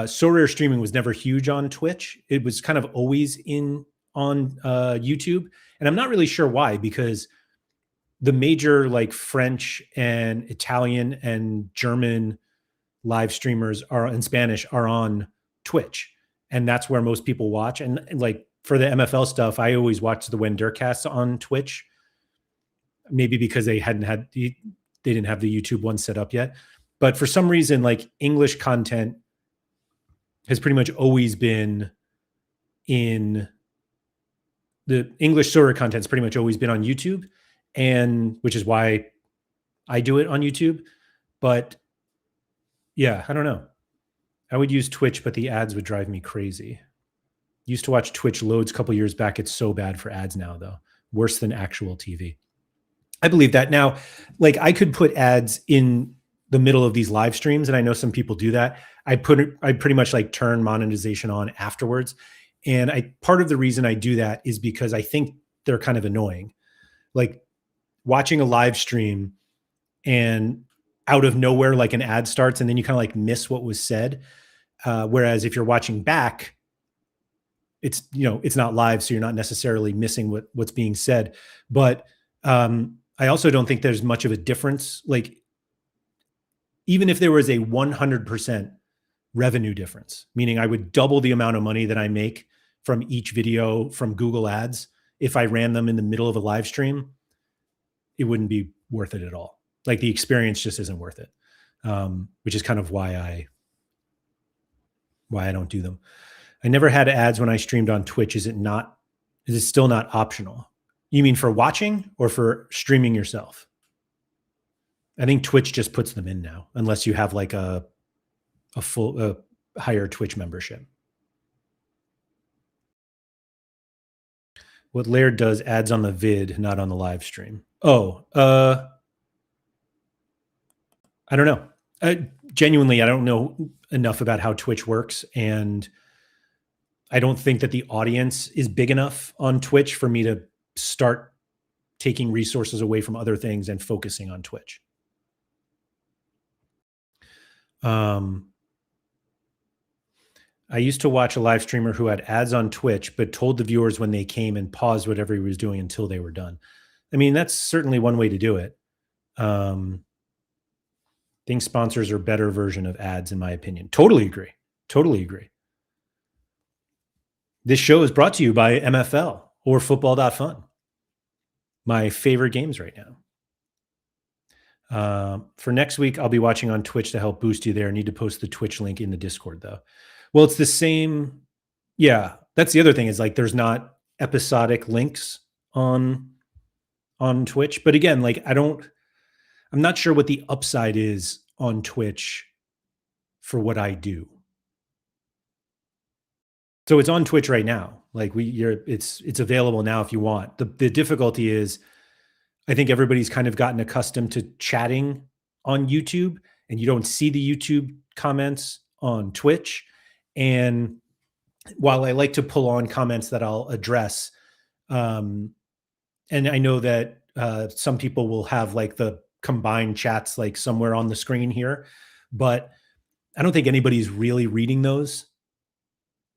So Rare streaming was never huge on Twitch. It was kind of always on YouTube, and I'm not really sure why, because the major like French and Italian and German live streamers are in Spanish are on Twitch, and that's where most people watch. And like for the MFL stuff, I always watch the Wendercasts on Twitch, maybe because they didn't have the YouTube one set up yet. But for some reason, like English content has pretty much always been in the English Sora content's pretty much always been on YouTube, and which is why I do it on YouTube, but yeah, I don't know. I would use Twitch, but the ads would drive me crazy. Used to watch Twitch loads a couple years back. It's so bad for ads now, though. Worse than actual TV. I believe that now. Like I could put ads in the middle of these live streams, and I know some people do that. I pretty much like turn monetization on afterwards. And I part of the reason I do that is because I think they're kind of annoying. Like watching a live stream and out of nowhere, like an ad starts, and then you kind of like miss what was said. Whereas if you're watching back, it's not live, so you're not necessarily missing what's being said. But I also don't think there's much of a difference. Like even if there was a 100% revenue difference, meaning I would double the amount of money that I make from each video from Google Ads, if I ran them in the middle of a live stream, it wouldn't be worth it at all. Like the experience just isn't worth it, which is kind of why I don't do them. I never had ads when I streamed on Twitch. Is it still not optional? You mean for watching or for streaming yourself? I think Twitch just puts them in now, unless you have like a higher Twitch membership. What Laird does ads on the vid, not on the live stream. Oh, I don't know. Genuinely, I don't know enough about how Twitch works, and I don't think that the audience is big enough on Twitch for me to start taking resources away from other things and focusing on Twitch. I used to watch a live streamer who had ads on Twitch, but told the viewers when they came and paused whatever he was doing until they were done. I mean, that's certainly one way to do it. I think sponsors are better version of ads, in my opinion. Totally agree. Totally agree. This show is brought to you by MFL or football.fun. My favorite games right now. For next week, I'll be watching on Twitch to help boost you there. I need to post the Twitch link in the Discord, though. Well, it's the same. Yeah, that's the other thing is like there's not episodic links on Twitch. But again, like I'm not sure what the upside is on Twitch for what I do. So it's on Twitch right now. Like it's available now if you want. The difficulty is I think everybody's kind of gotten accustomed to chatting on YouTube, and you don't see the YouTube comments on Twitch. And while I like to pull on comments that I'll address, and I know that some people will have like the combined chats like somewhere on the screen here, but I don't think anybody's really reading those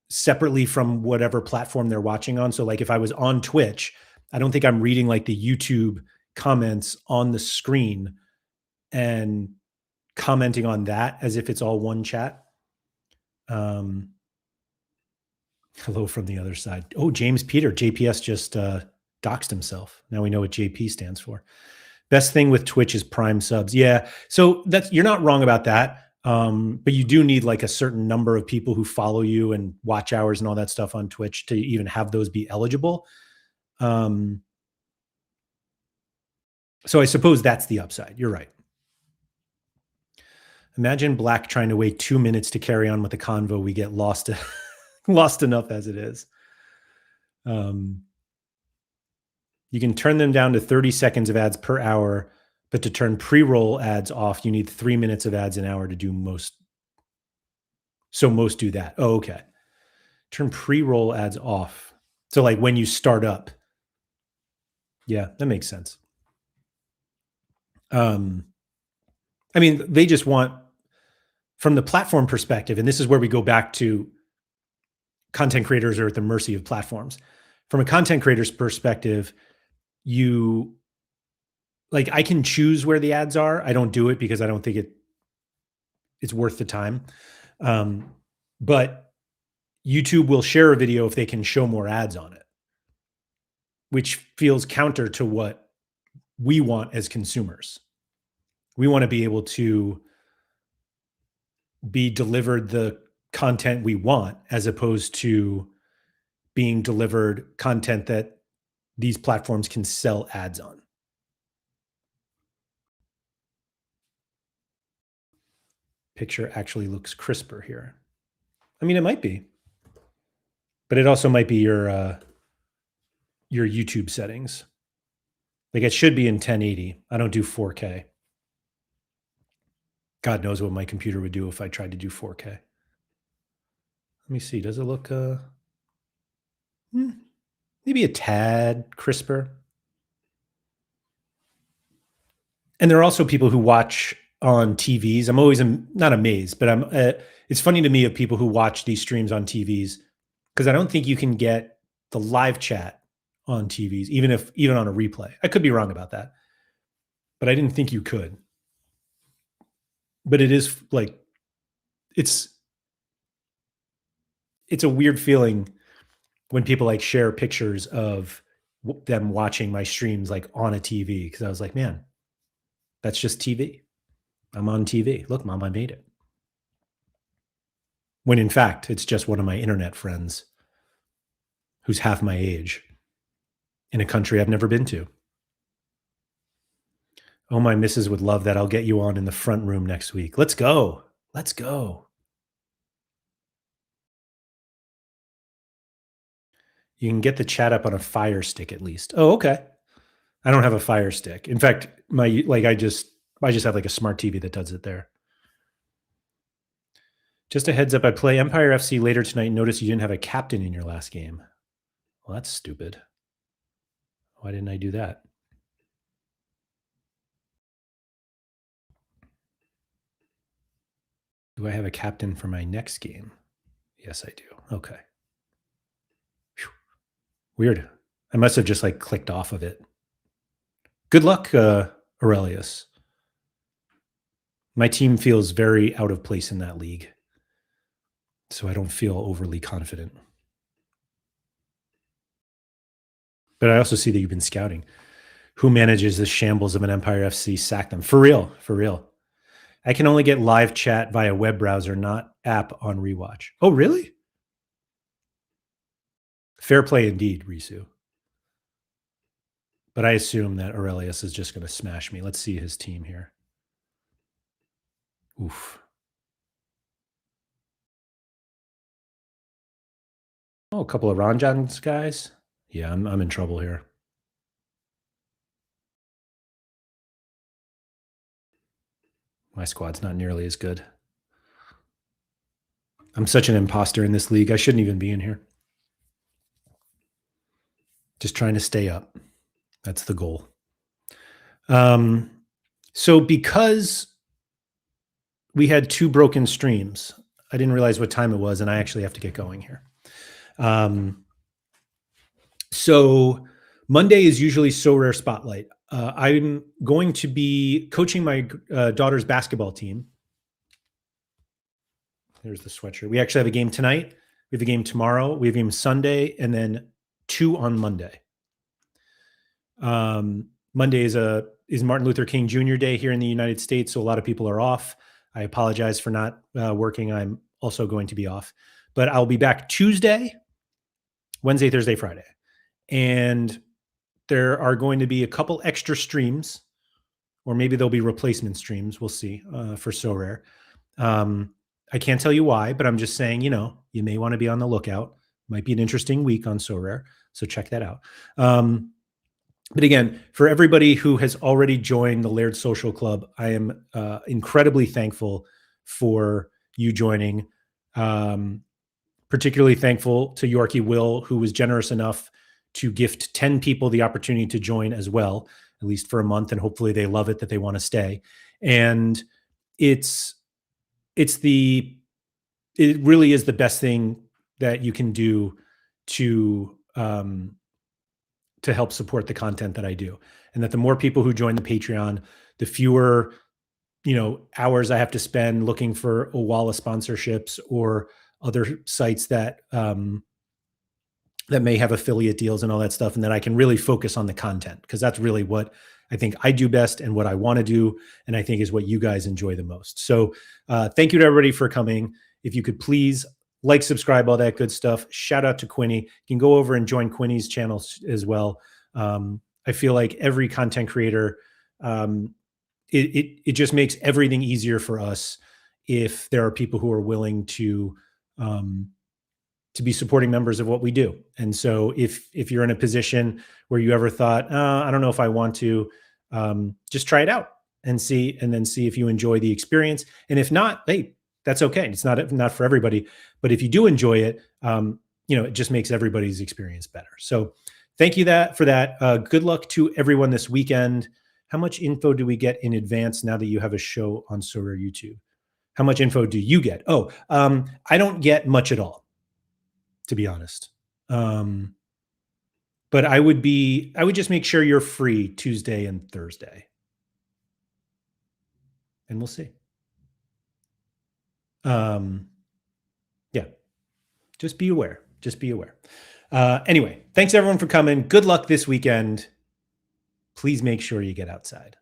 separately from whatever platform they're watching on. So like if I was on Twitch, I don't think I'm reading like the YouTube comments on the screen and commenting on that as if it's all one chat. Hello from the other side. Oh, James Peter, JPS just doxed himself. Now we know what JP stands for. Best thing with Twitch is Prime subs. Yeah. So you're not wrong about that. But you do need like a certain number of people who follow you and watch hours and all that stuff on Twitch to even have those be eligible. So I suppose that's the upside. You're right. Imagine Black trying to wait 2 minutes to carry on with the convo. We get lost enough as it is. You can turn them down to 30 seconds of ads per hour, but to turn pre-roll ads off, you need 3 minutes of ads an hour to do most. So most do that. Oh, okay. Turn pre-roll ads off. So like when you start up. Yeah, that makes sense. I mean, they just want, from the platform perspective, and this is where we go back to content creators are at the mercy of platforms. From a content creator's perspective, I can choose where the ads are. I don't do it because I don't think it's worth the time. But YouTube will share a video if they can show more ads on it, which feels counter to what we want as consumers. We want to be able to be delivered the content we want as opposed to being delivered content that these platforms can sell ads on. picture actually looks crisper here. I mean, it might be, but it also might be your YouTube settings. Like it should be in 1080. I don't do 4K. God knows what my computer would do if I tried to do 4K. Let me see. Does it look maybe a tad crisper? And there are also people who watch on TVs. I'm always not amazed, but it's funny to me of people who watch these streams on TVs because I don't think you can get the live chat on TVs, even on a replay. I could be wrong about that, but I didn't think you could. But it is like it's a weird feeling when people like share pictures of them watching my streams like on a TV because I was like, man, that's just TV. I'm on TV. Look, mom, I made it. When in fact, it's just one of my internet friends who's half my age in a country I've never been to. Oh, my missus would love that. I'll get you on in the front room next week. Let's go. Let's go. You can get the chat up on a Fire Stick at least. Oh, okay. I don't have a Fire Stick. In fact, I just have like a smart TV that does it there. Just a heads up, I play Empire FC later tonight and notice you didn't have a captain in your last game. Well, that's stupid. Why didn't I do that? Do I have a captain for my next game? Yes, I do. Okay. Whew. Weird. I must have just like clicked off of it. Good luck, Aurelius. My team feels very out of place in that league, so I don't feel overly confident. But I also see that you've been scouting. Who manages the shambles of an Empire FC? Sack them. For real. For real. I can only get live chat via web browser, not app on Rewatch. Oh, really? Fair play indeed, Risu. But I assume that Aurelius is just going to smash me. Let's see his team here. Oof. Oh, a couple of Ranjan's guys. Yeah, I'm in trouble here. My squad's not nearly as good. I'm such an imposter in this league. I shouldn't even be in here. Just trying to stay up. That's the goal. So because we had 2 broken streams, I didn't realize what time it was, and I actually have to get going here. So Monday is usually So Rare Spotlight. I'm going to be coaching my daughter's basketball team. There's the sweatshirt. We actually have a game tonight. We have a game tomorrow. We have a game Sunday, and then 2 on Monday. Monday is Martin Luther King Jr. Day here in the United States, so a lot of people are off. I apologize for not working. I'm also going to be off, but I'll be back Tuesday, Wednesday, Thursday, Friday. And there are going to be a couple extra streams, or maybe there'll be replacement streams. We'll see for So Rare. I can't tell you why, but I'm just saying, you may want to be on the lookout. Might be an interesting week on So Rare, so check that out. But again, for everybody who has already joined the Laird Social Club, I am incredibly thankful for you joining. Particularly thankful to Yorkie Will, who was generous enough to gift 10 people the opportunity to join as well, at least for a month, and hopefully they love it, that they want to stay. And it really is the best thing that you can do to help support the content that I do. And that the more people who join the Patreon, the fewer, hours I have to spend looking for Owala sponsorships or other sites that may have affiliate deals and all that stuff. And that I can really focus on the content, because that's really what I think I do best and what I want to do. And I think is what you guys enjoy the most. So thank you to everybody for coming. If you could please like, subscribe, all that good stuff. Shout out to Quinny. You can go over and join Quinny's channel as well. I feel like every content creator, it just makes everything easier for us if there are people who are willing to be supporting members of what we do. And so if you're in a position where you ever thought, I don't know if I want to, just try it out and then see if you enjoy the experience. And if not, hey, that's okay. It's not for everybody, but if you do enjoy it, it just makes everybody's experience better. So thank you for that. Good luck to everyone this weekend. How much info do we get in advance now that you have a show on Sorare YouTube? How much info do you get? I don't get much at all, to be honest. But I would just make sure you're free Tuesday and Thursday. And we'll see. Yeah, just be aware. Just be aware. Anyway, thanks everyone for coming. Good luck this weekend. Please make sure you get outside.